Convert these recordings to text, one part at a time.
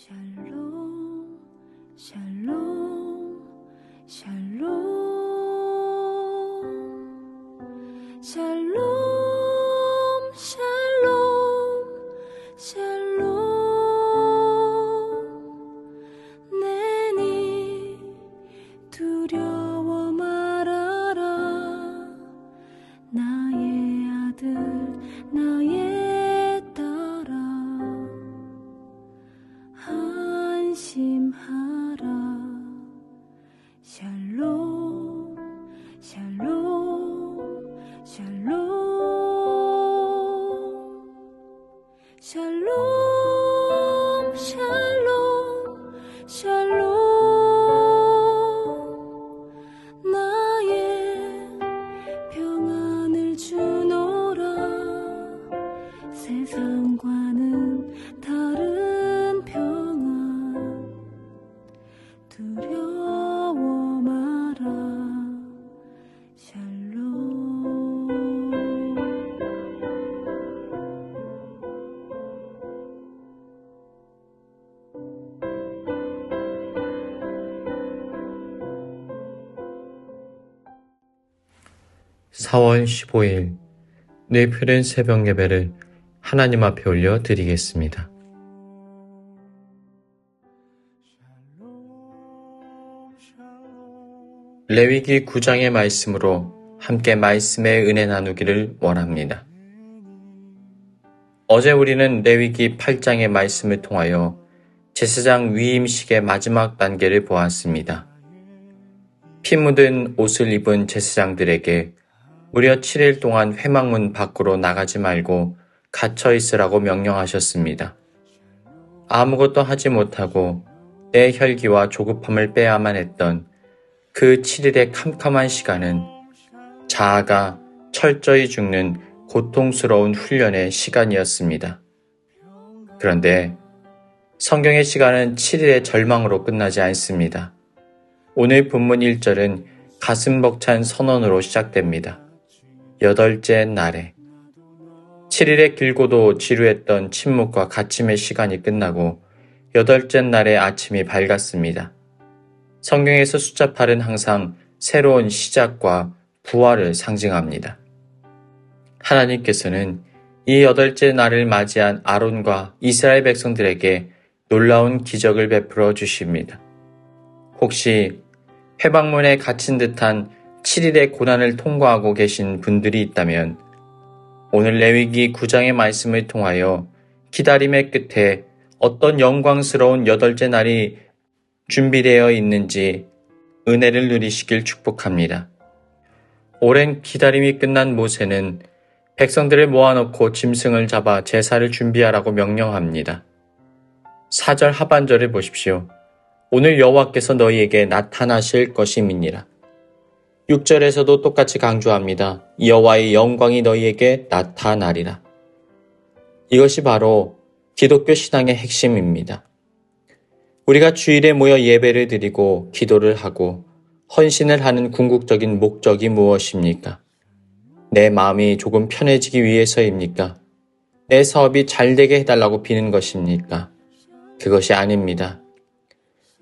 샬롬, 샬롬, 샬롬, 샬롬, 샬롬, 샬롬. 내니 두려워 말아라. 나의 아들, 나의 딸아. 안심하라. 샬롬, 샬롬, 샬롬, 샬롬, 샬롬, 샬롬. 나의 평안을 주노라. 세상과는 다른 평안. 두려워 마라. 샬롬. (4월 15일) 뇌푸른 새벽 예배를 하나님 앞에 올려 드리겠습니다. 레위기 9장의 말씀으로 함께 말씀의 은혜 나누기를 원합니다. 어제 우리는 레위기 8장의 말씀을 통하여 제사장 위임식의 마지막 단계를 보았습니다. 피 묻은 옷을 입은 제사장들에게 무려 7일 동안 회막문 밖으로 나가지 말고 갇혀 있으라고 명령하셨습니다. 아무것도 하지 못하고 내 혈기와 조급함을 빼야만 했던 그 7일의 캄캄한 시간은 자아가 철저히 죽는 고통스러운 훈련의 시간이었습니다. 그런데 성경의 시간은 7일의 절망으로 끝나지 않습니다. 오늘 본문 1절은 가슴 벅찬 선언으로 시작됩니다. 8째 날에 7일의 길고도 지루했던 침묵과 갇힘의 시간이 끝나고 8째 날의 아침이 밝았습니다. 성경에서 숫자 8은 항상 새로운 시작과 부활을 상징합니다. 하나님께서는 이 8째 날을 맞이한 아론과 이스라엘 백성들에게 놀라운 기적을 베풀어 주십니다. 혹시 회막문에 갇힌 듯한 7일의 고난을 통과하고 계신 분들이 있다면 오늘 레위기 9장의 말씀을 통하여 기다림의 끝에 어떤 영광스러운 8째 날이 준비되어 있는지 은혜를 누리시길 축복합니다. 오랜 기다림이 끝난 모세는 백성들을 모아놓고 짐승을 잡아 제사를 준비하라고 명령합니다. 4절 하반절을 보십시오. 오늘 여호와께서 너희에게 나타나실 것임이니라. 6절에서도 똑같이 강조합니다. 여호와의 영광이 너희에게 나타나리라. 이것이 바로 기독교 신앙의 핵심입니다. 우리가 주일에 모여 예배를 드리고 기도를 하고 헌신을 하는 궁극적인 목적이 무엇입니까? 내 마음이 조금 편해지기 위해서입니까? 내 사업이 잘 되게 해달라고 비는 것입니까? 그것이 아닙니다.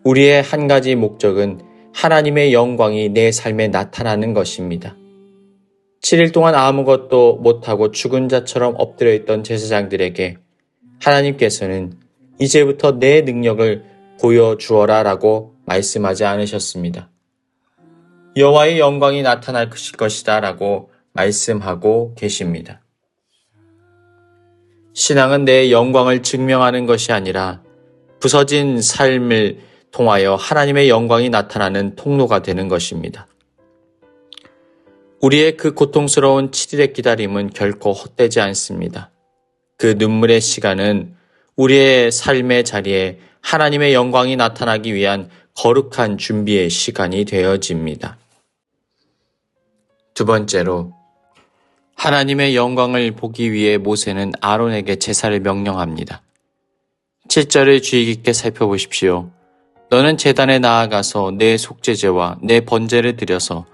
우리의 한 가지 목적은 하나님의 영광이 내 삶에 나타나는 것입니다. 7일 동안 아무것도 못하고 죽은 자처럼 엎드려 있던 제사장들에게 하나님께서는 이제부터 내 능력을 보여주어라 라고 말씀하지 않으셨습니다. 여호와의 영광이 나타날 것이다 라고 말씀하고 계십니다. 신앙은 내 영광을 증명하는 것이 아니라 부서진 삶을 통하여 하나님의 영광이 나타나는 통로가 되는 것입니다. 우리의 그 고통스러운 7일의 기다림은 결코 헛되지 않습니다. 그 눈물의 시간은 우리의 삶의 자리에 하나님의 영광이 나타나기 위한 거룩한 준비의 시간이 되어집니다. 두 번째로, 하나님의 영광을 보기 위해 모세는 아론에게 제사를 명령합니다. 7절을 주의 깊게 살펴보십시오. 너는 제단에 나아가서 내 속죄제와 내 번제를 드려서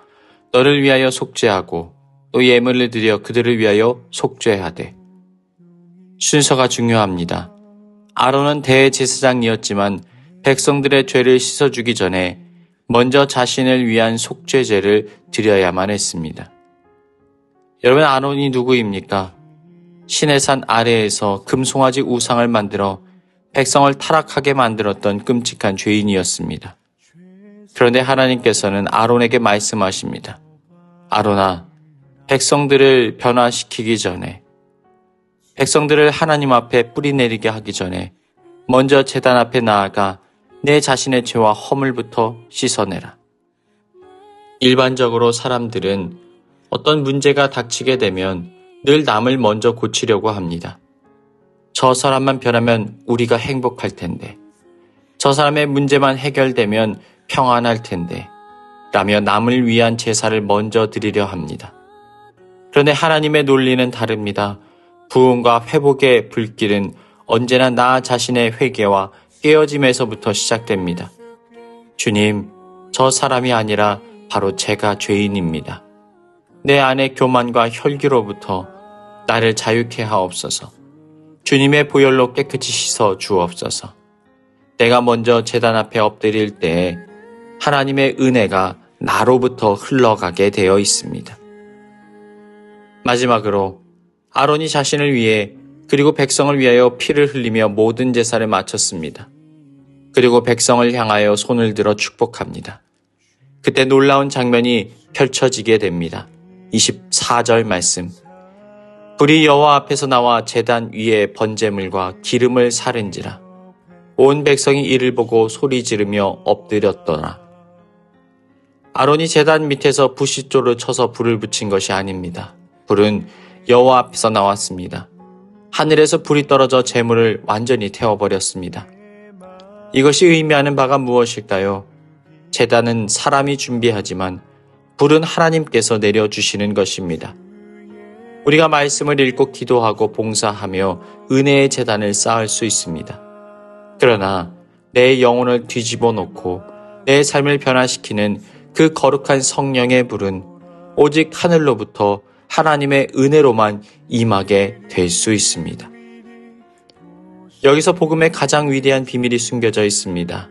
너를 위하여 속죄하고 또 예물을 드려 그들을 위하여 속죄하되. 순서가 중요합니다. 아론은 대제사장이었지만 백성들의 죄를 씻어주기 전에 먼저 자신을 위한 속죄제를 드려야만 했습니다. 여러분, 아론이 누구입니까? 시내산 아래에서 금송아지 우상을 만들어 백성을 타락하게 만들었던 끔찍한 죄인이었습니다. 그런데 하나님께서는 아론에게 말씀하십니다. 아론아, 백성들을 변화시키기 전에, 백성들을 하나님 앞에 뿌리내리게 하기 전에 먼저 제단 앞에 나아가 내 자신의 죄와 허물부터 씻어내라. 일반적으로 사람들은 어떤 문제가 닥치게 되면 늘 남을 먼저 고치려고 합니다. 저 사람만 변하면 우리가 행복할 텐데, 저 사람의 문제만 해결되면 평안할 텐데, 라며 남을 위한 제사를 먼저 드리려 합니다. 그런데 하나님의 논리는 다릅니다. 부흥과 회복의 불길은 언제나 나 자신의 회개와 깨어짐에서부터 시작됩니다. 주님, 저 사람이 아니라 바로 제가 죄인입니다. 내 안의 교만과 혈기로부터 나를 자유케 하옵소서. 주님의 보혈로 깨끗이 씻어 주옵소서. 내가 먼저 제단 앞에 엎드릴 때에 하나님의 은혜가 나로부터 흘러가게 되어 있습니다. 마지막으로 아론이 자신을 위해 그리고 백성을 위하여 피를 흘리며 모든 제사를 마쳤습니다. 그리고 백성을 향하여 손을 들어 축복합니다. 그때 놀라운 장면이 펼쳐지게 됩니다. 24절 말씀. 불이 여호와 앞에서 나와 제단 위에 번제물과 기름을 사른지라. 온 백성이 이를 보고 소리 지르며 엎드렸더라. 아론이 제단 밑에서 부싯돌을 쳐서 불을 붙인 것이 아닙니다. 불은 여호와 앞에서 나왔습니다. 하늘에서 불이 떨어져 제물을 완전히 태워버렸습니다. 이것이 의미하는 바가 무엇일까요? 제단은 사람이 준비하지만 불은 하나님께서 내려주시는 것입니다. 우리가 말씀을 읽고 기도하고 봉사하며 은혜의 제단을 쌓을 수 있습니다. 그러나 내 영혼을 뒤집어 놓고 내 삶을 변화시키는 그 거룩한 성령의 불은 오직 하늘로부터 하나님의 은혜로만 임하게 될 수 있습니다. 여기서 복음의 가장 위대한 비밀이 숨겨져 있습니다.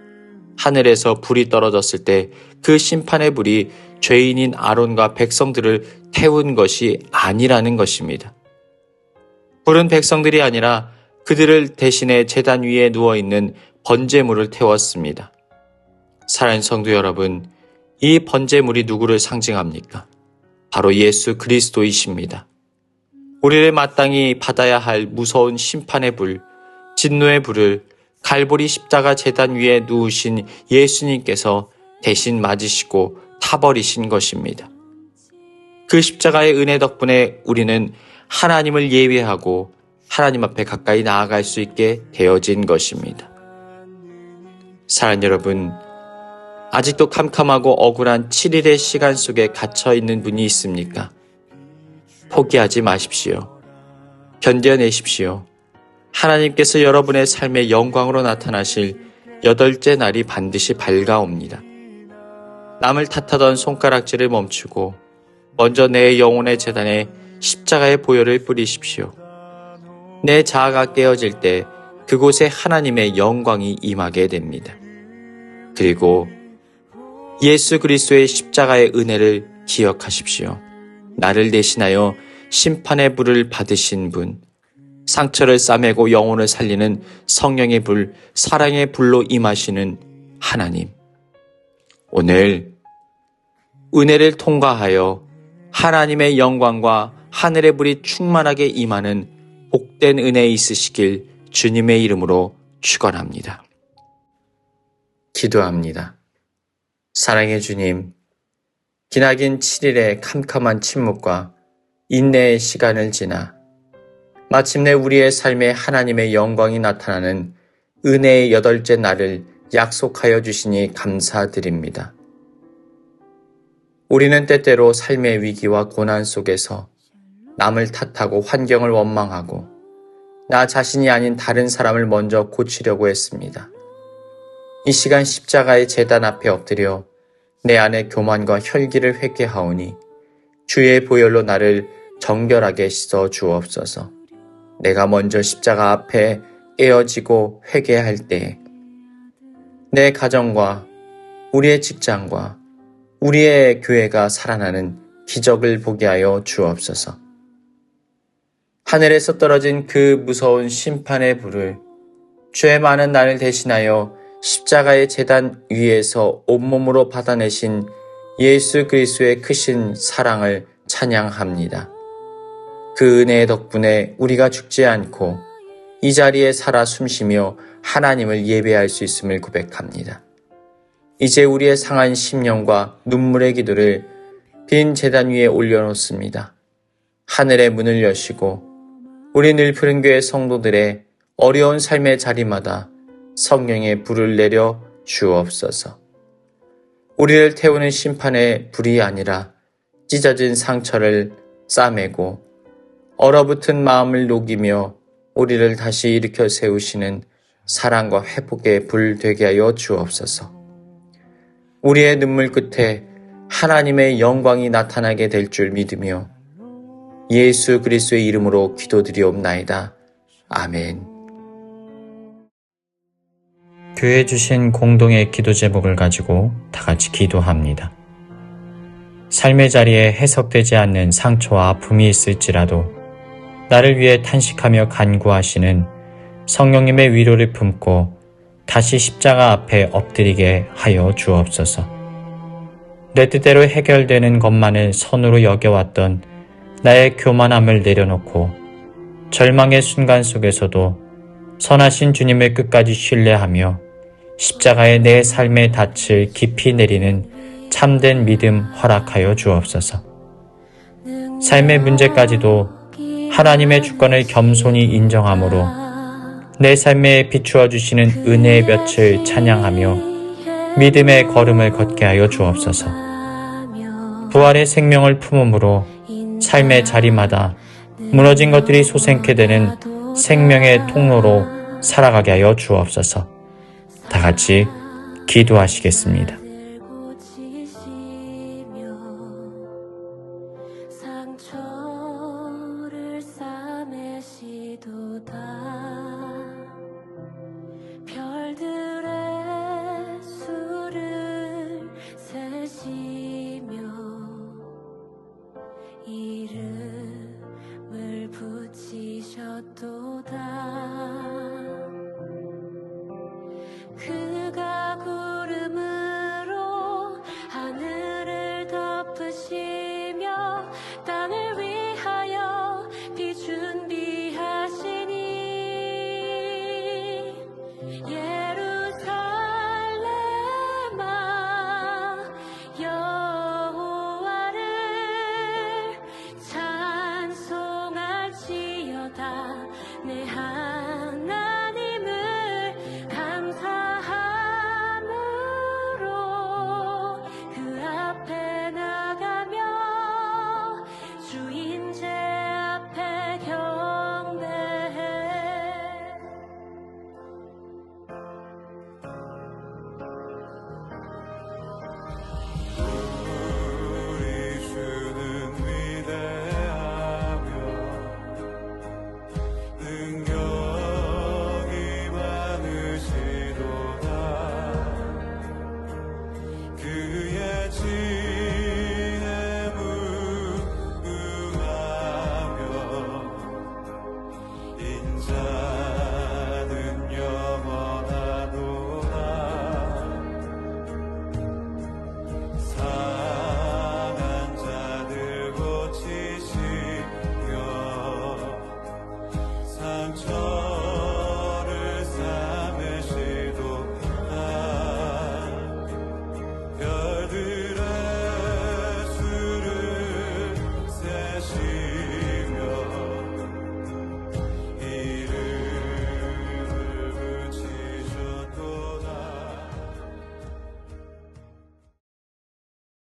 하늘에서 불이 떨어졌을 때 그 심판의 불이 죄인인 아론과 백성들을 태운 것이 아니라는 것입니다. 불은 백성들이 아니라 그들을 대신해 제단 위에 누워있는 번제물을 태웠습니다. 사랑하는 성도 여러분, 이 번제물이 누구를 상징합니까? 바로 예수 그리스도이십니다. 우리를 마땅히 받아야 할 무서운 심판의 불, 진노의 불을 갈보리 십자가 제단 위에 누우신 예수님께서 대신 맞으시고 타버리신 것입니다. 그 십자가의 은혜 덕분에 우리는 하나님을 예배하고 하나님 앞에 가까이 나아갈 수 있게 되어진 것입니다. 사랑하는 여러분, 아직도 캄캄하고 억울한 7일의 시간 속에 갇혀있는 분이 있습니까? 포기하지 마십시오. 견뎌내십시오. 하나님께서 여러분의 삶의 영광으로 나타나실 8째 날이 반드시 밝아옵니다. 남을 탓하던 손가락질을 멈추고 먼저 내 영혼의 제단에 십자가의 보혈을 뿌리십시오. 내 자아가 깨어질 때 그곳에 하나님의 영광이 임하게 됩니다. 그리고 예수 그리스도의 십자가의 은혜를 기억하십시오. 나를 대신하여 심판의 불을 받으신 분, 상처를 싸매고 영혼을 살리는 성령의 불, 사랑의 불로 임하시는 하나님. 오늘 은혜를 통과하여 하나님의 영광과 하늘의 불이 충만하게 임하는 복된 은혜 있으시길 주님의 이름으로 축원합니다. 기도합니다. 사랑의 주님, 기나긴 7일의 캄캄한 침묵과 인내의 시간을 지나 마침내 우리의 삶에 하나님의 영광이 나타나는 은혜의 8째 날을 약속하여 주시니 감사드립니다. 우리는 때때로 삶의 위기와 고난 속에서 남을 탓하고 환경을 원망하고 나 자신이 아닌 다른 사람을 먼저 고치려고 했습니다. 이 시간 십자가의 제단 앞에 엎드려 내 안의 교만과 혈기를 회개하오니 주의 보혈로 나를 정결하게 씻어 주옵소서. 내가 먼저 십자가 앞에 깨어지고 회개할 때 내 가정과 우리의 직장과 우리의 교회가 살아나는 기적을 보게 하여 주옵소서. 하늘에서 떨어진 그 무서운 심판의 불을 죄 많은 나를 대신하여 십자가의 제단 위에서 온몸으로 받아내신 예수 그리스도의 크신 사랑을 찬양합니다. 그 은혜의 덕분에 우리가 죽지 않고 이 자리에 살아 숨쉬며 하나님을 예배할 수 있음을 고백합니다. 이제 우리의 상한 심령과 눈물의 기도를 빈 제단 위에 올려놓습니다. 하늘의 문을 여시고 우리 늘푸른 교회 성도들의 어려운 삶의 자리마다 성령의 불을 내려 주옵소서. 우리를 태우는 심판의 불이 아니라 찢어진 상처를 싸매고 얼어붙은 마음을 녹이며 우리를 다시 일으켜 세우시는 사랑과 회복의 불 되게 하여 주옵소서. 우리의 눈물 끝에 하나님의 영광이 나타나게 될 줄 믿으며 예수 그리스도의 이름으로 기도드리옵나이다. 아멘. 교회 주신 공동의 기도 제목을 가지고 다 같이 기도합니다. 삶의 자리에 해석되지 않는 상처와 아픔이 있을지라도 나를 위해 탄식하며 간구하시는 성령님의 위로를 품고 다시 십자가 앞에 엎드리게 하여 주옵소서. 내 뜻대로 해결되는 것만을 선으로 여겨왔던 나의 교만함을 내려놓고 절망의 순간 속에서도 선하신 주님을 끝까지 신뢰하며 십자가에 내 삶의 닻을 깊이 내리는 참된 믿음 허락하여 주옵소서. 삶의 문제까지도 하나님의 주권을 겸손히 인정함으로 내 삶에 비추어 주시는 은혜의 볕을 찬양하며 믿음의 걸음을 걷게 하여 주옵소서. 부활의 생명을 품음으로 삶의 자리마다 무너진 것들이 솟게 되는 생명의 통로로 살아가게 하여 주옵소서. 다 같이 기도하시겠습니다. 상처를 싸매시도다. 별들의 수를 세시며 이름을 붙이셨도다. 그가 구름으로 하늘을 덮으시며 땅을 위하여 비 준비하시니 예루살렘아 여호와를 찬송할지어다. 내 하나님